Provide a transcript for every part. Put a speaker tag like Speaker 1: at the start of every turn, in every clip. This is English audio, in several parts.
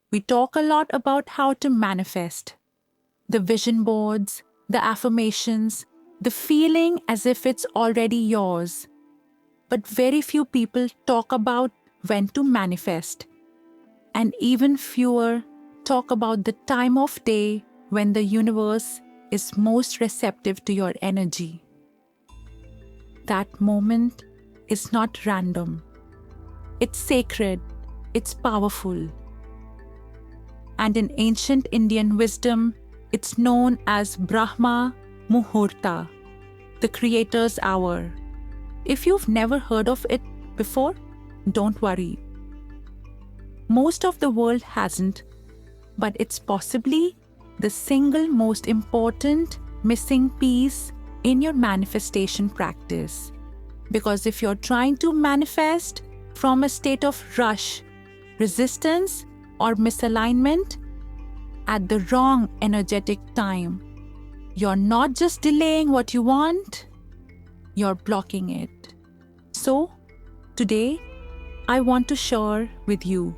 Speaker 1: We talk a lot about how to manifest. The vision boards, the affirmations, the feeling as if it's already yours. But very few people talk about when to manifest. And even fewer talk about the time of day when the universe is most receptive to your energy. That moment is not random. It's sacred. It's powerful. And in ancient Indian wisdom, it's known as Brahma Muhurta, the creator's hour. If you've never heard of it before, don't worry. Most of the world hasn't, but it's possibly the single most important missing piece in your manifestation practice. Because if you're trying to manifest from a state of rush, resistance, or misalignment at the wrong energetic time, you're not just delaying what you want, you're blocking it. So, today, I want to share with you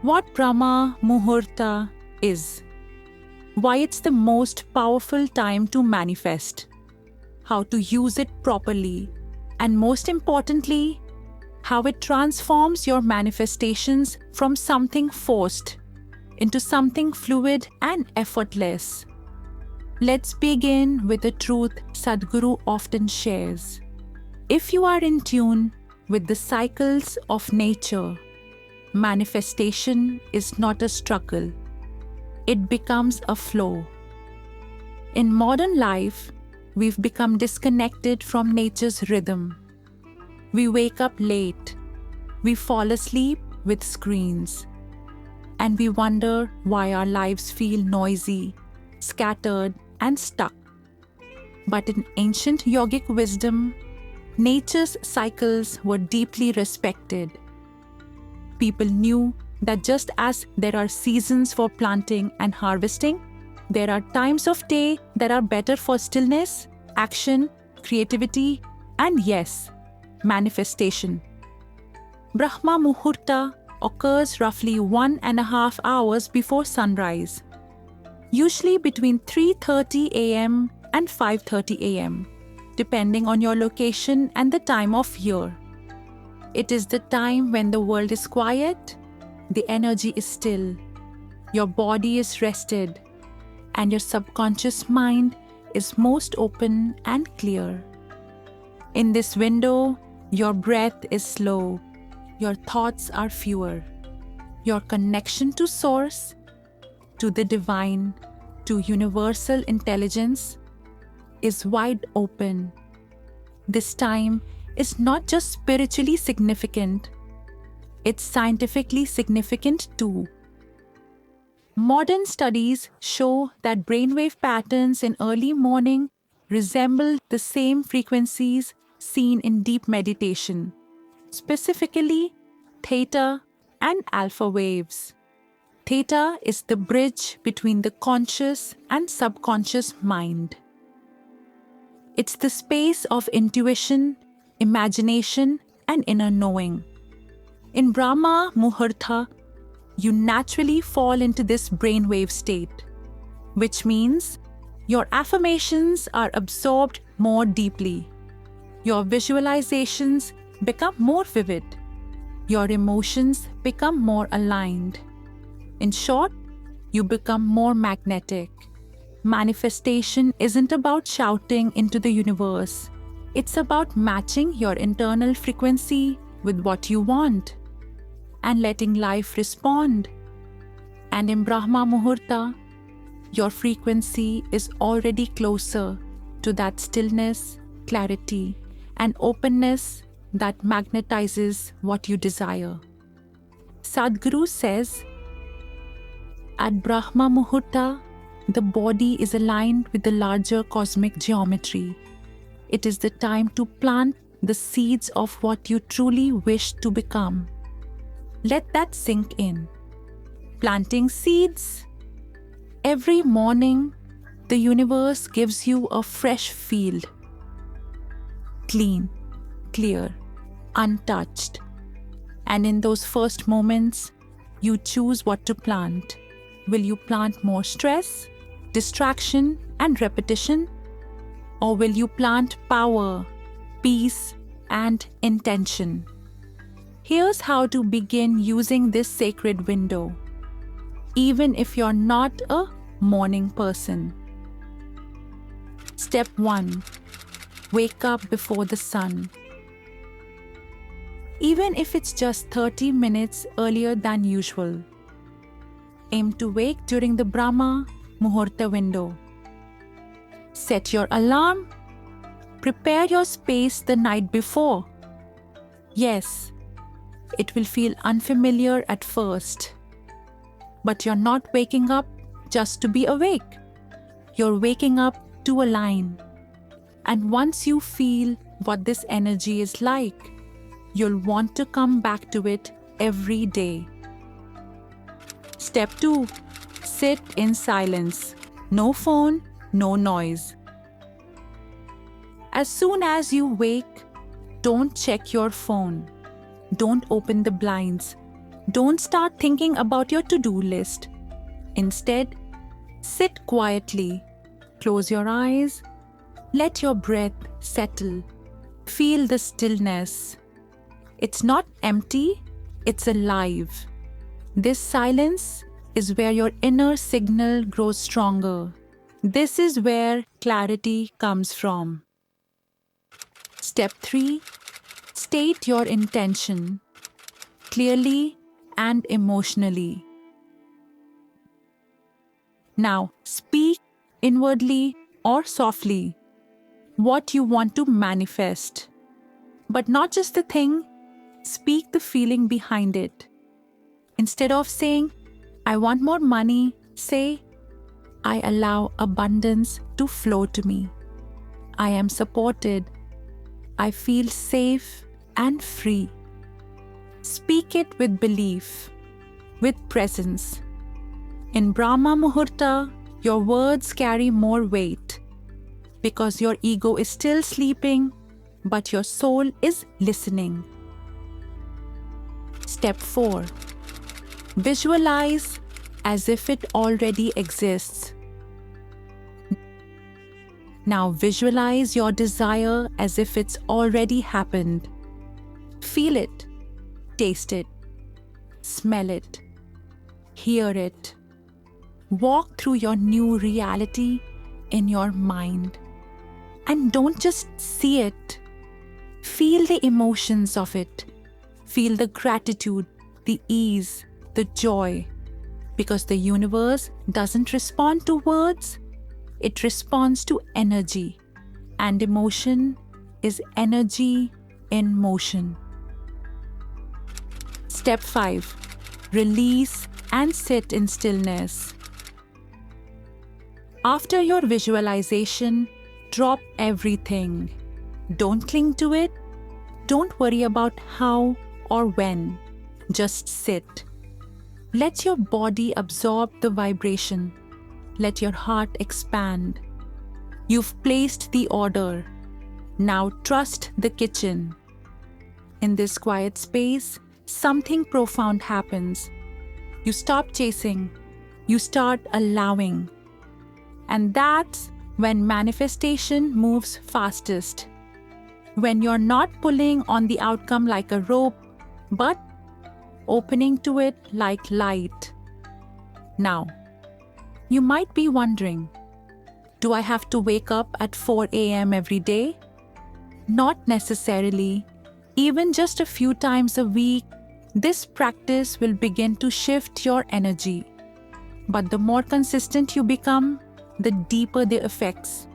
Speaker 1: what Brahma Muhurta is, why it's the most powerful time to manifest, how to use it properly, and most importantly, how it transforms your manifestations from something forced into something fluid and effortless. Let's begin with a truth Sadhguru often shares. If you are in tune with the cycles of nature, manifestation is not a struggle. It becomes a flow. In modern life, we've become disconnected from nature's rhythm. We wake up late. We fall asleep with screens. And we wonder why our lives feel noisy, scattered, and stuck. But in ancient yogic wisdom, nature's cycles were deeply respected. People knew that just as there are seasons for planting and harvesting, there are times of day that are better for stillness, action, creativity, and yes, manifestation. Brahma Muhurta occurs roughly 1.5 hours before sunrise, usually between 3:30 a.m. and 5:30 a.m., depending on your location and the time of year. It is the time when the world is quiet, the energy is still, your body is rested, and your subconscious mind is most open and clear. In this window, your breath is slow, your thoughts are fewer, your connection to Source, to the divine, to universal intelligence is wide open. This time is not just spiritually significant, it's scientifically significant too. Modern studies show that brainwave patterns in early morning resemble the same frequencies seen in deep meditation, specifically theta and alpha waves. Theta is the bridge between the conscious and subconscious mind. It's the space of intuition, imagination, and inner knowing. In Brahma Muhurta, you naturally fall into this brainwave state, which means your affirmations are absorbed more deeply. Your visualizations become more vivid. Your emotions become more aligned. In short, you become more magnetic. Manifestation isn't about shouting into the universe. It's about matching your internal frequency with what you want and letting life respond. And in Brahma Muhurta, your frequency is already closer to that stillness, clarity, and openness that magnetizes what you desire. Sadhguru says, at Brahma Muhurta, the body is aligned with the larger cosmic geometry. It is the time to plant the seeds of what you truly wish to become. Let that sink in. Planting seeds. Every morning, the universe gives you a fresh field. Clean, clear, untouched. And in those first moments, you choose what to plant. Will you plant more stress, distraction, and repetition? Or will you plant power, peace, and intention? Here's how to begin using this sacred window, even if you're not a morning person. Step 1. Wake up before the sun. Even if it's just 30 minutes earlier than usual. Aim to wake during the Brahma Muhurta window. Set your alarm. Prepare your space the night before. Yes, it will feel unfamiliar at first. But you're not waking up just to be awake. You're waking up to align. And once you feel what this energy is like, you'll want to come back to it every day. Step 2. Sit in silence. No phone, no noise. As soon as you wake, don't check your phone. Don't open the blinds. Don't start thinking about your to-do list. Instead, sit quietly. Close your eyes. Let your breath settle. Feel the stillness. It's not empty, it's alive. This silence is where your inner signal grows stronger. This is where clarity comes from. Step 3. State your intention clearly and emotionally. Now, speak inwardly or softly what you want to manifest. But not just the thing, speak the feeling behind it. Instead of saying, I want more money, say, I allow abundance to flow to me. I am supported. I feel safe and free. Speak it with belief, with presence. In Brahma Muhurta, your words carry more weight because your ego is still sleeping, but your soul is listening. Step 4. Visualize as if it already exists. Now visualize your desire as if it's already happened. Feel it, taste it, smell it, hear it. Walk through your new reality in your mind. And don't just see it. Feel the emotions of it. Feel the gratitude, the ease, the joy. Because the universe doesn't respond to words, it responds to energy. And emotion is energy in motion. Step 5. Release and sit in stillness. After your visualization, drop everything. Don't cling to it. Don't worry about how or when. Just sit. Let your body absorb the vibration. Let your heart expand. You've placed the order. Now trust the kitchen. In this quiet space, something profound happens. You stop chasing. You start allowing. And that's when manifestation moves fastest. When you're not pulling on the outcome like a rope, but opening to it like light. Now, you might be wondering, do I have to wake up at 4 a.m. every day? Not necessarily. Even just a few times a week, this practice will begin to shift your energy. But the more consistent you become, the deeper the effects.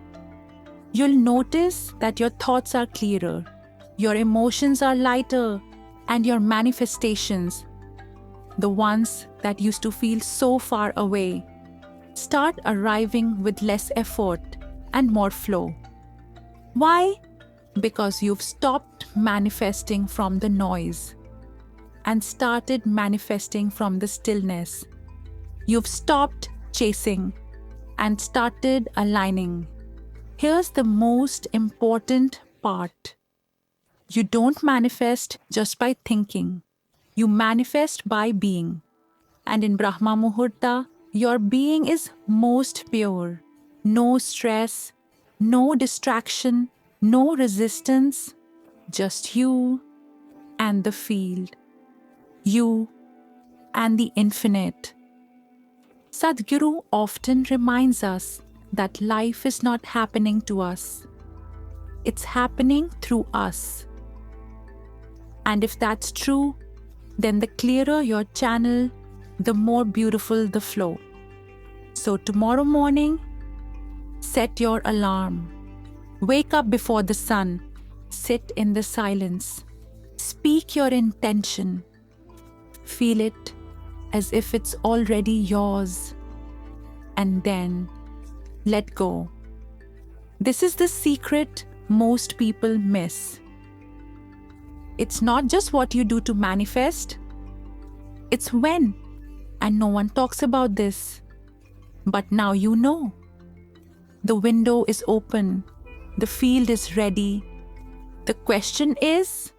Speaker 1: You'll notice that your thoughts are clearer, your emotions are lighter, and your manifestations, the ones that used to feel so far away, start arriving with less effort and more flow. Why? Because you've stopped manifesting from the noise and started manifesting from the stillness. You've stopped chasing and started aligning. Here's the most important part. You don't manifest just by thinking. You manifest by being. And in Brahma Muhurta, your being is most pure. No stress, no distraction, no resistance, just you and the field, you and the infinite. Sadhguru often reminds us that life is not happening to us. It's happening through us. And if that's true, then the clearer your channel, the more beautiful the flow. So tomorrow morning, set your alarm. Wake up before the sun. Sit in the silence. Speak your intention. Feel it as if it's already yours. And then let go. This is the secret most people miss. It's not just what you do to manifest. It's when. And no one talks about this. But now you know. The window is open. The field is ready. The question is,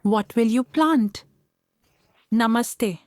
Speaker 1: what will you plant? Namaste.